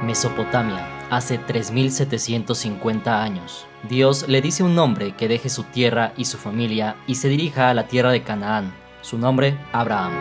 Mesopotamia, hace 3750 años. Dios le dice a un hombre que deje su tierra y su familia y se dirija a la tierra de Canaán. Su nombre, Abraham.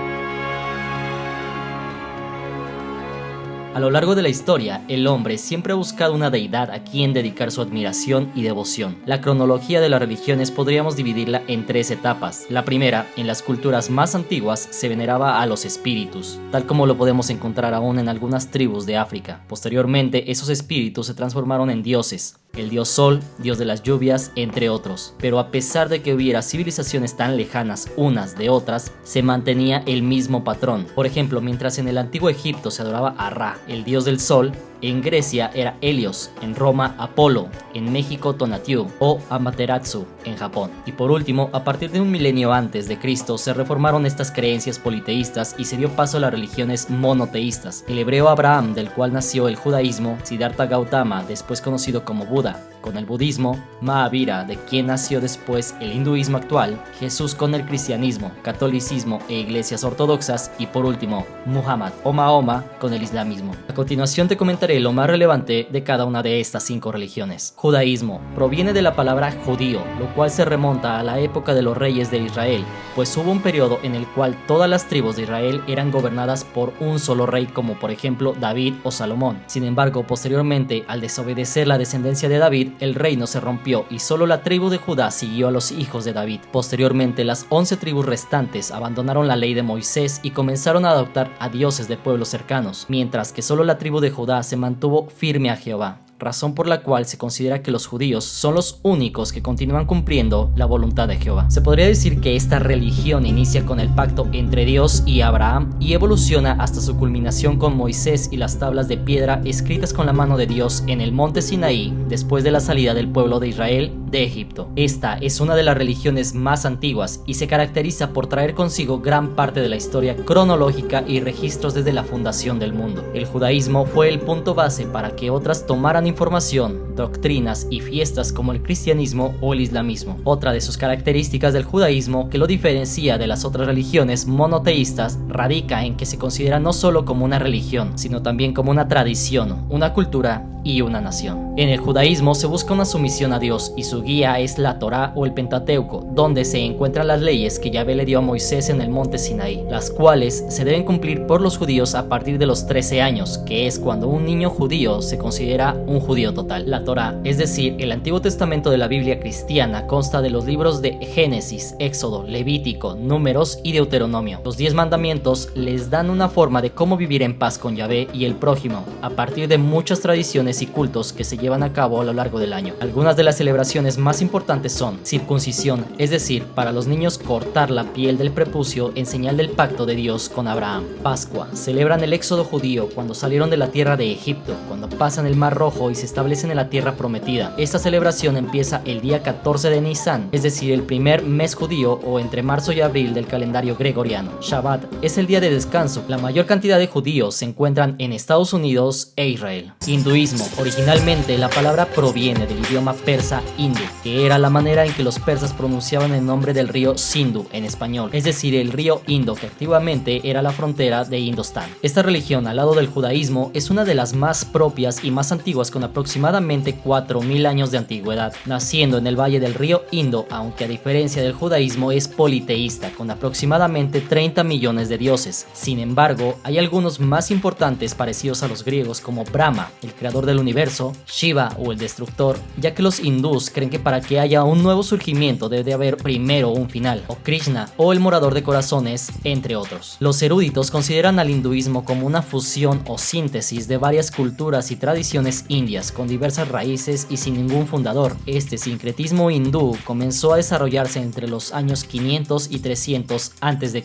A lo largo de la historia, el hombre siempre ha buscado una deidad a quien dedicar su admiración y devoción. La cronología de las religiones podríamos dividirla en tres etapas. La primera, en las culturas más antiguas, se veneraba a los espíritus, tal como lo podemos encontrar aún en algunas tribus de África. Posteriormente, esos espíritus se transformaron en dioses. El dios Sol, dios de las lluvias, entre otros. Pero a pesar de que hubiera civilizaciones tan lejanas unas de otras, se mantenía el mismo patrón. Por ejemplo, mientras en el antiguo Egipto se adoraba a Ra, el dios del sol, en Grecia era Helios, en Roma Apolo, en México Tonatiuh o Amaterasu en Japón. Y por último, a partir de un milenio antes de Cristo se reformaron estas creencias politeístas y se dio paso a las religiones monoteístas. El hebreo Abraham, del cual nació el judaísmo, Siddhartha Gautama, después conocido como Buda, con el budismo, Mahavira, de quien nació después el hinduismo actual, Jesús con el cristianismo, catolicismo e iglesias ortodoxas y por último, Muhammad o Mahoma con el islamismo. A continuación te comentaré lo más relevante de cada una de estas 5 religiones. Judaísmo proviene de la palabra judío, lo cual se remonta a la época de los reyes de Israel, pues hubo un periodo en el cual todas las tribus de Israel eran gobernadas por un solo rey, como por ejemplo David o Salomón. Sin embargo, posteriormente, al desobedecer la descendencia de David, el reino se rompió y solo la tribu de Judá siguió a los hijos de David. Posteriormente, las 11 tribus restantes abandonaron la ley de Moisés y comenzaron a adoptar a dioses de pueblos cercanos, mientras que solo la tribu de Judá se mantuvo firme a Jehová, razón por la cual se considera que los judíos son los únicos que continúan cumpliendo la voluntad de Jehová. Se podría decir que esta religión inicia con el pacto entre Dios y Abraham y evoluciona hasta su culminación con Moisés y las tablas de piedra escritas con la mano de Dios en el monte Sinaí después de la salida del pueblo de Israel de Egipto. Esta es una de las religiones más antiguas y se caracteriza por traer consigo gran parte de la historia cronológica y registros desde la fundación del mundo. El judaísmo fue el punto base para que otras tomaran información, doctrinas y fiestas como el cristianismo o el islamismo. Otra de sus características del judaísmo que lo diferencia de las otras religiones monoteístas radica en que se considera no solo como una religión, sino también como una tradición, una cultura y una nación. En el judaísmo se busca una sumisión a Dios y su guía es la Torá o el Pentateuco, donde se encuentran las leyes que Yahvé le dio a Moisés en el monte Sinaí, las cuales se deben cumplir por los judíos a partir de los 13 años, que es cuando un niño judío se considera un judío total. La Torá, es decir, el Antiguo Testamento de la Biblia cristiana, consta de los libros de Génesis, Éxodo, Levítico, Números y Deuteronomio. Los 10 mandamientos les dan una forma de cómo vivir en paz con Yahvé y el prójimo, a partir de muchas tradiciones y cultos que se llevan a cabo a lo largo del año. Algunas de las celebraciones más importantes son circuncisión, es decir, para los niños cortar la piel del prepucio en señal del pacto de Dios con Abraham. Pascua, celebran el éxodo judío cuando salieron de la tierra de Egipto, cuando pasan el Mar Rojo y se establecen en la tierra prometida. Esta celebración empieza el día 14 de Nisan, es decir, el primer mes judío o entre marzo y abril del calendario gregoriano. Shabbat es el día de descanso. La mayor cantidad de judíos se encuentran en Estados Unidos e Israel. Hinduismo. Originalmente la palabra proviene del idioma persa hindu, que era la manera en que los persas pronunciaban el nombre del río Sindhu en español, es decir, el río Indo, que antiguamente era la frontera de Indostán. Esta religión, al lado del judaísmo, es una de las más propias y más antiguas, con aproximadamente 4000 años de antigüedad, naciendo en el valle del río Indo, aunque a diferencia del judaísmo es politeísta, con aproximadamente 30 millones de dioses. Sin embargo, hay algunos más importantes parecidos a los griegos, como Brahma, el creador del universo, Shiva o el destructor, ya que los hindús creen que para que haya un nuevo surgimiento debe haber primero un final, o Krishna o el morador de corazones, entre otros. Los eruditos consideran al hinduismo como una fusión o síntesis de varias culturas y tradiciones indias con diversas raíces y sin ningún fundador. Este sincretismo hindú comenzó a desarrollarse entre los años 500 y 300 a.C.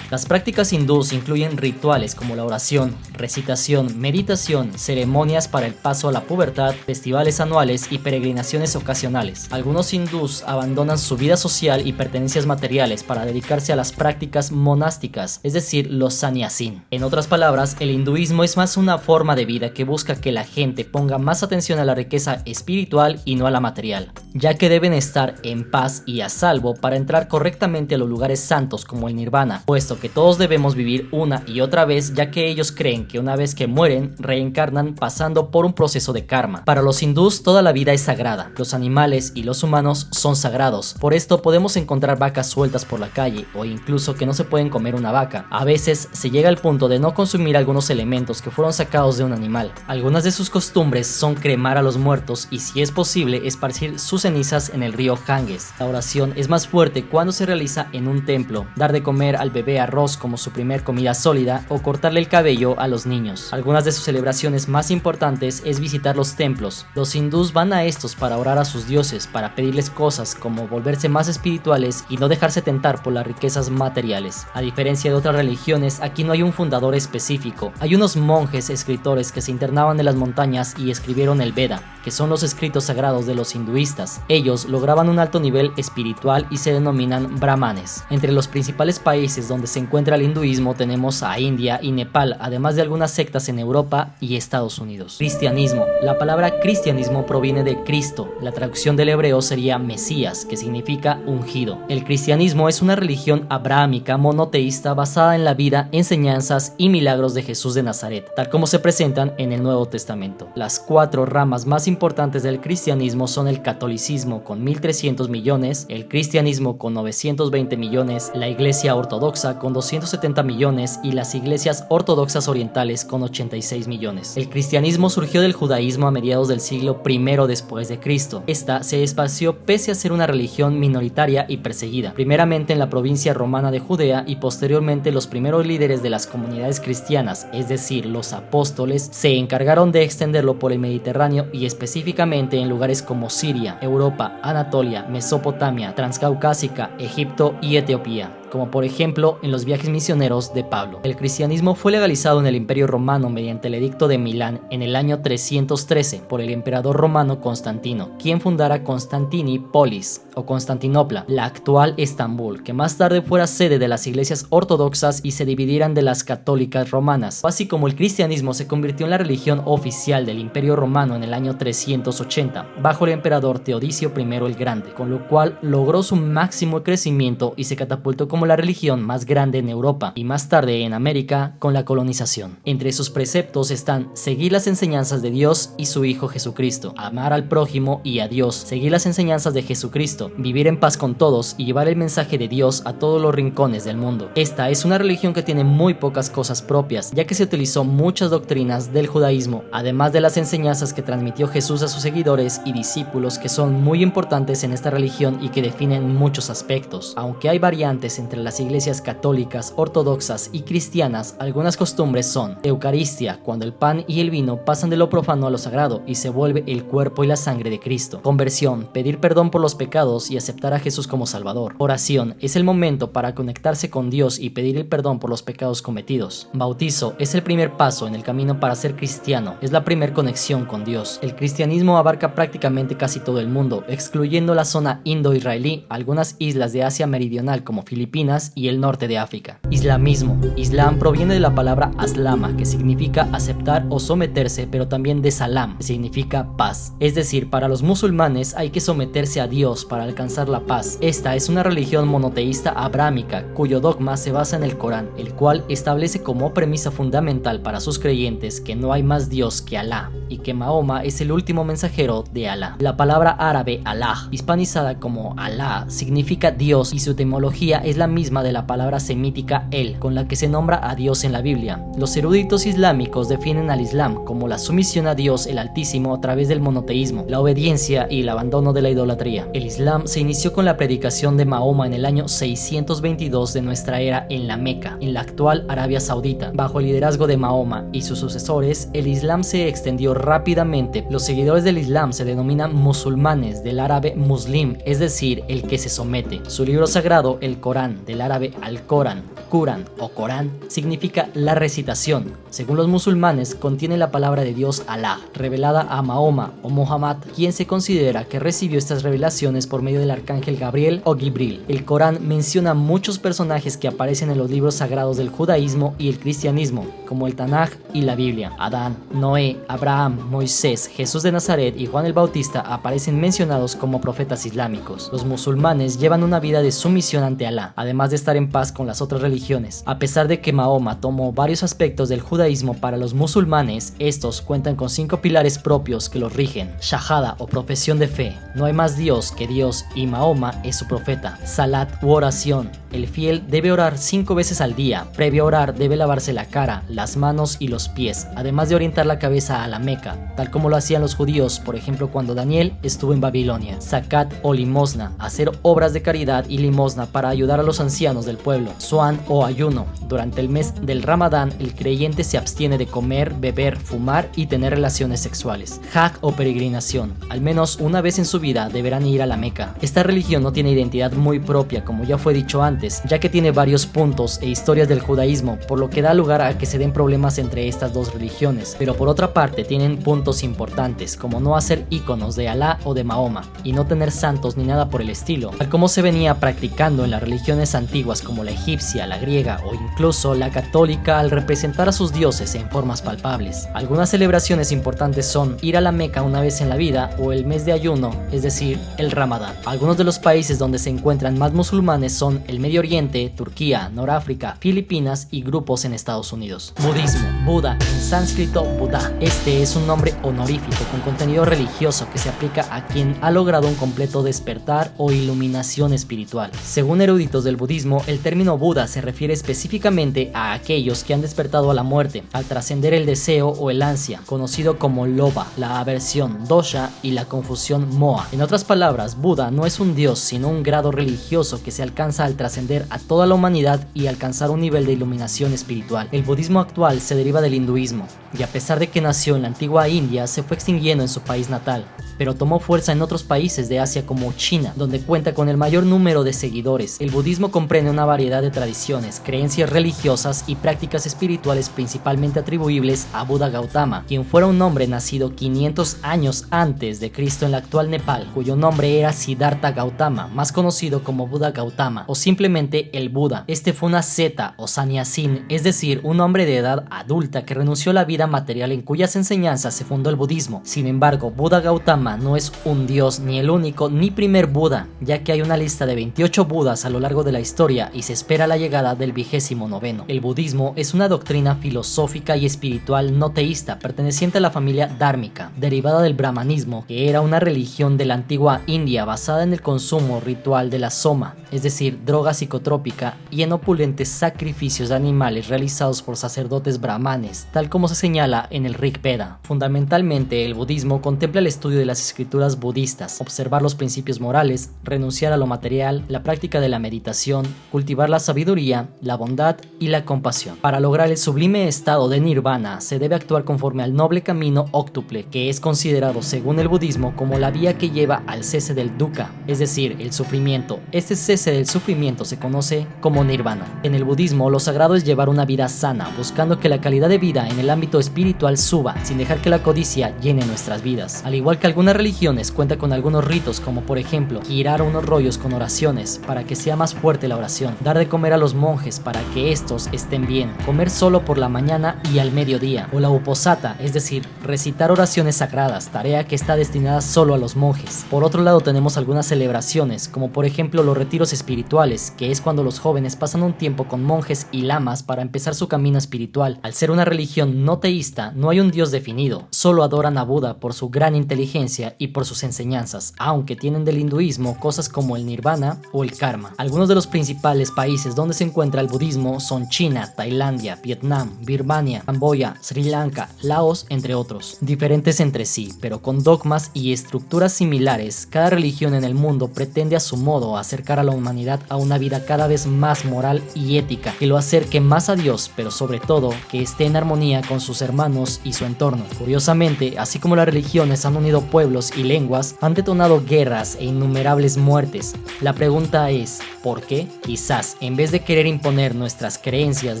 Las prácticas hindús incluyen rituales como la oración, recitación, meditación, ceremonias para el paso a la pubertad, festivales anuales y peregrinaciones ocasionales. Algunos hindús abandonan su vida social y pertenencias materiales para dedicarse a las prácticas monásticas, es decir, los sannyasin. En otras palabras, el hinduismo es más una forma de vida que busca que la gente ponga más atención a la riqueza espiritual y no a la material. ya que deben estar en paz y a salvo para entrar correctamente a los lugares santos como el Nirvana, puesto que todos debemos vivir una y otra vez, ya que ellos creen que una vez que mueren, reencarnan pasando por un proceso de karma. Para los hindús, toda la vida es sagrada, los animales y los humanos son sagrados, por esto podemos encontrar vacas sueltas por la calle o incluso que no se pueden comer una vaca. A veces se llega al punto de no consumir algunos elementos que fueron sacados de un animal. Algunas de sus costumbres son cremar a los muertos y, si es posible, esparcir sus cenizas en el río Ganges. La oración es más fuerte cuando se realiza en un templo, dar de comer al bebé arroz como su primer comida sólida o cortarle el cabello a los niños. Algunas de sus celebraciones más importantes es visitar los templos. Los hindús van a estos para orar a sus dioses, para pedirles cosas como volverse más espirituales y no dejarse tentar por las riquezas materiales. A diferencia de otras religiones, aquí no hay un fundador específico. Hay unos monjes escritores que se internaban en las montañas y escribieron el Veda, que son los escritos sagrados de los hinduistas. Ellos lograban un alto nivel espiritual y se denominan brahmanes. Entre los principales países donde se encuentra el hinduismo tenemos a India y Nepal, además de algunas sectas en Europa y Estados Unidos. Cristianismo. La palabra cristianismo proviene de Cristo. La traducción del hebreo sería Mesías, que significa ungido. El cristianismo es una religión abrahámica monoteísta basada en la vida, enseñanzas y milagros de Jesús de Nazaret, tal como se presentan en el Nuevo Testamento. Las 4 ramas más importantes del cristianismo son el catolicismo con 1.300 millones, el cristianismo con 920 millones, la iglesia ortodoxa con 270 millones y las iglesias ortodoxas orientales con 86 millones. El cristianismo surgió del judaísmo a mediados del siglo I después de Cristo. Esta se esparció pese a ser una religión minoritaria y perseguida, primeramente en la provincia romana de Judea y posteriormente los primeros líderes de las comunidades cristianas, es decir, los apóstoles, se encargaron de extenderlo por el Mediterráneo y específicamente en lugares como Siria, Europa, Anatolia, Mesopotamia, Transcaucásica, Egipto y Etiopía, como por ejemplo en los viajes misioneros de Pablo. El cristianismo fue legalizado en el Imperio Romano mediante el Edicto de Milán en el año 313 por el emperador romano Constantino, quien fundara Constantinopolis o Constantinopla, la actual Estambul, que más tarde fuera sede de las iglesias ortodoxas y se dividieran de las católicas romanas. Así como el cristianismo se convirtió en la religión oficial del Imperio Romano en el año 380, bajo el emperador Teodosio I el Grande, con lo cual logró su máximo crecimiento y se catapultó como la religión más grande en Europa y más tarde en América con la colonización. Entre sus preceptos están seguir las enseñanzas de Dios y su Hijo Jesucristo, amar al prójimo y a Dios, seguir las enseñanzas de Jesucristo, vivir en paz con todos y llevar el mensaje de Dios a todos los rincones del mundo. Esta es una religión que tiene muy pocas cosas propias, ya que se utilizó muchas doctrinas del judaísmo, además de las enseñanzas que transmitió Jesús a sus seguidores y discípulos, que son muy importantes en esta religión y que definen muchos aspectos. Aunque hay variantes entre las iglesias católicas, ortodoxas y cristianas, algunas costumbres son: Eucaristía, cuando el pan y el vino pasan de lo profano a lo sagrado y se vuelve el cuerpo y la sangre de Cristo. Conversión, pedir perdón por los pecados y aceptar a Jesús como Salvador. Oración, es el momento para conectarse con Dios y pedir el perdón por los pecados cometidos. Bautizo, es el primer paso en el camino para ser cristiano, es la primer conexión con Dios. El cristianismo abarca prácticamente casi todo el mundo, excluyendo la zona indo-israelí, algunas islas de Asia Meridional como Filipinas y el norte de África. Islamismo. Islam proviene de la palabra aslama, que significa aceptar o someterse, pero también de salam, que significa paz. Es decir, para los musulmanes hay que someterse a Dios para alcanzar la paz. Esta es una religión monoteísta abrámica, cuyo dogma se basa en el Corán, el cual establece como premisa fundamental para sus creyentes que no hay más Dios que Alá y que Mahoma es el último mensajero de Alá. La palabra árabe Allah, hispanizada como Alá, significa Dios y su etimología es la misma de la palabra semítica El, con la que se nombra a Dios en la Biblia. Los eruditos islámicos definen al Islam como la sumisión a Dios el Altísimo a través del monoteísmo, la obediencia y el abandono de la idolatría. El Islam se inició con la predicación de Mahoma en el año 622 de nuestra era en la Meca, en la actual Arabia Saudita. Bajo el liderazgo de Mahoma y sus sucesores, el Islam se extendió rápidamente. Los seguidores del Islam se denominan musulmanes, del árabe muslim, es decir, el que se somete. Su libro sagrado, el Corán, Corán, del árabe al-Corán, Quran o Corán, significa la recitación. Según los musulmanes, contiene la palabra de Dios Alá, revelada a Mahoma o Muhammad, quien se considera que recibió estas revelaciones por medio del arcángel Gabriel o Gibril. El Corán menciona muchos personajes que aparecen en los libros sagrados del judaísmo y el cristianismo, como el Tanaj y la Biblia. Adán, Noé, Abraham, Moisés, Jesús de Nazaret y Juan el Bautista aparecen mencionados como profetas islámicos. Los musulmanes llevan una vida de sumisión ante Alá, además de estar en paz con las otras religiones. A pesar de que Mahoma tomó varios aspectos del judaísmo para los musulmanes, estos cuentan con 5 pilares propios que los rigen. Shahada o profesión de fe, no hay más Dios que Dios y Mahoma es su profeta. Salat u oración, el fiel debe orar 5 veces al día. Previo a orar debe lavarse la cara, las manos y los pies, además de orientar la cabeza a la Meca, tal como lo hacían los judíos, por ejemplo cuando Daniel estuvo en Babilonia. Zakat o limosna, hacer obras de caridad y limosna para ayudar a los ancianos del pueblo. Suan o ayuno, durante el mes del Ramadán el creyente se abstiene de comer, beber, fumar y tener relaciones sexuales. Hajj o peregrinación, al menos una vez en su vida deberán ir a la Meca. Esta religión no tiene identidad muy propia, como ya fue dicho antes, ya que tiene varios puntos e historias del judaísmo, por lo que da lugar a que se den problemas entre estas dos religiones, pero por otra parte tienen puntos importantes, como no hacer íconos de Alá o de Mahoma, y no tener santos ni nada por el estilo, tal como se venía practicando en las religiones antiguas como la egipcia, la griega o incluso la católica al representar a sus dioses en formas palpables. Algunas celebraciones importantes son ir a la Meca una vez en la vida o el mes de ayuno, es decir, el Ramadán. Algunos de los países donde se encuentran más musulmanes son el Medio Oriente, Turquía, Noráfrica, Filipinas y grupos en Estados Unidos. Budismo, Buda, en sánscrito Buddha. Este es un nombre honorífico con contenido religioso que se aplica a quien ha logrado un completo despertar o iluminación espiritual. Según eruditos del budismo, el término Buda se refiere específicamente a aquellos que han despertado a la muerte, al trascender el deseo o el ansia, conocido como Loba, la aversión, dosha y la confusión moha. En otras palabras, Buda no es un dios, sino un grado religioso que se alcanza al trascender a toda la humanidad y alcanzar un nivel de iluminación espiritual. El budismo actual se deriva del hinduismo, y a pesar de que nació en la antigua India, se fue extinguiendo en su país natal, pero tomó fuerza en otros países de Asia como China, donde cuenta con el mayor número de seguidores. El budismo comprende una variedad de tradiciones, creencias religiosas y prácticas espirituales principalmente atribuibles a Buda Gautama, quien fuera un hombre nacido 500 años antes de Cristo en la actual Nepal, cuyo nombre era Siddhartha Gautama, más conocido como Buda Gautama o simplemente el Buda. Este fue una seta o sannyasin, es decir, un hombre de edad adulta que renunció a la vida material en cuyas enseñanzas se fundó el budismo. Sin embargo, Buda Gautama no es un dios ni el único ni primer Buda, ya que hay una lista de 28 Budas a lo largo de la historia y se espera la llegada del 29º. El budismo es una doctrina filosófica y espiritual no teísta perteneciente a la familia dármica, derivada del brahmanismo, que era una religión de la antigua India basada en el consumo ritual de la soma, es decir, droga psicotrópica, y en opulentes sacrificios de animales realizados por sacerdotes brahmanes, tal como se señala en el Rig Veda. Fundamentalmente, el budismo contempla el estudio de las escrituras budistas, observar los principios morales, renunciar a lo material, la práctica de la meditación, cultivar la sabiduría, la bondad y la compasión. Para lograr el sublime estado de nirvana, se debe actuar conforme al noble camino óctuple, que es considerado según el budismo como la vía que lleva al cese del dukkha, es decir, el sufrimiento. Este cese del sufrimiento se conoce como nirvana. En el budismo, lo sagrado es llevar una vida sana, buscando que la calidad de vida en el ámbito espiritual suba, sin dejar que la codicia llene nuestras vidas. Al igual que algunas religiones, cuenta con algunos ritos, como por ejemplo, girar unos rollos con oraciones para que sea más fuerte la oración, dar de comer a los monjes para que estos estén bien, comer solo por la mañana y al mediodía, o la uposata, es decir, recitar oraciones sagradas, tarea que está destinada solo a los monjes. Por otro lado, tenemos algunas celebraciones, como por ejemplo los retiros espirituales, que es cuando los jóvenes pasan un tiempo con monjes y lamas para empezar su camino espiritual. Al ser una religión no teísta, no hay un dios definido, solo adoran a Buda por su gran inteligencia y por sus enseñanzas, aunque tienen del hinduismo cosas como el nirvana o el karma. Algunos de los principales países donde se encuentra el budismo son China, Tailandia, Vietnam, Birmania, Camboya, Sri Lanka, Laos, entre otros. Diferentes entre sí, pero con dogmas y estructuras similares, cada religión en el mundo pretende a su modo acercar a la humanidad a una vida cada vez más moral y ética, que lo acerque más a Dios, pero sobre todo que esté en armonía con sus hermanos y su entorno. Curiosamente, así como las religiones han unido pueblos pueblos y lenguas han detonado guerras e innumerables muertes. La pregunta es, ¿por qué? Quizás, en vez de querer imponer nuestras creencias,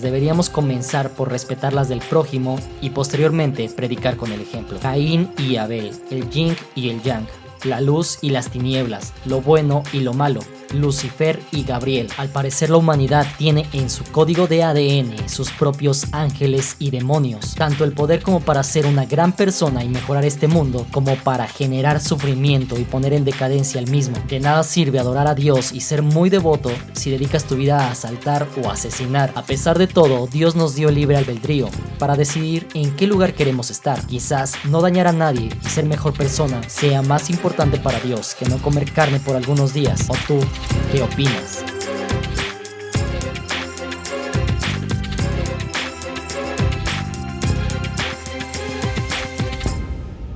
deberíamos comenzar por respetar las del prójimo y posteriormente predicar con el ejemplo. Caín y Abel, el yin y el yang, la luz y las tinieblas, lo bueno y lo malo, Lucifer y Gabriel. Al parecer la humanidad tiene en su código de ADN sus propios ángeles y demonios, tanto el poder como para ser una gran persona y mejorar este mundo, como para generar sufrimiento y poner en decadencia el mismo. De nada sirve adorar a Dios y ser muy devoto si dedicas tu vida a asaltar o asesinar. A pesar de todo, Dios nos dio libre albedrío para decidir en qué lugar queremos estar. Quizás no dañar a nadie y ser mejor persona sea más importante para Dios que no comer carne por algunos días. ¿O tú qué opinas?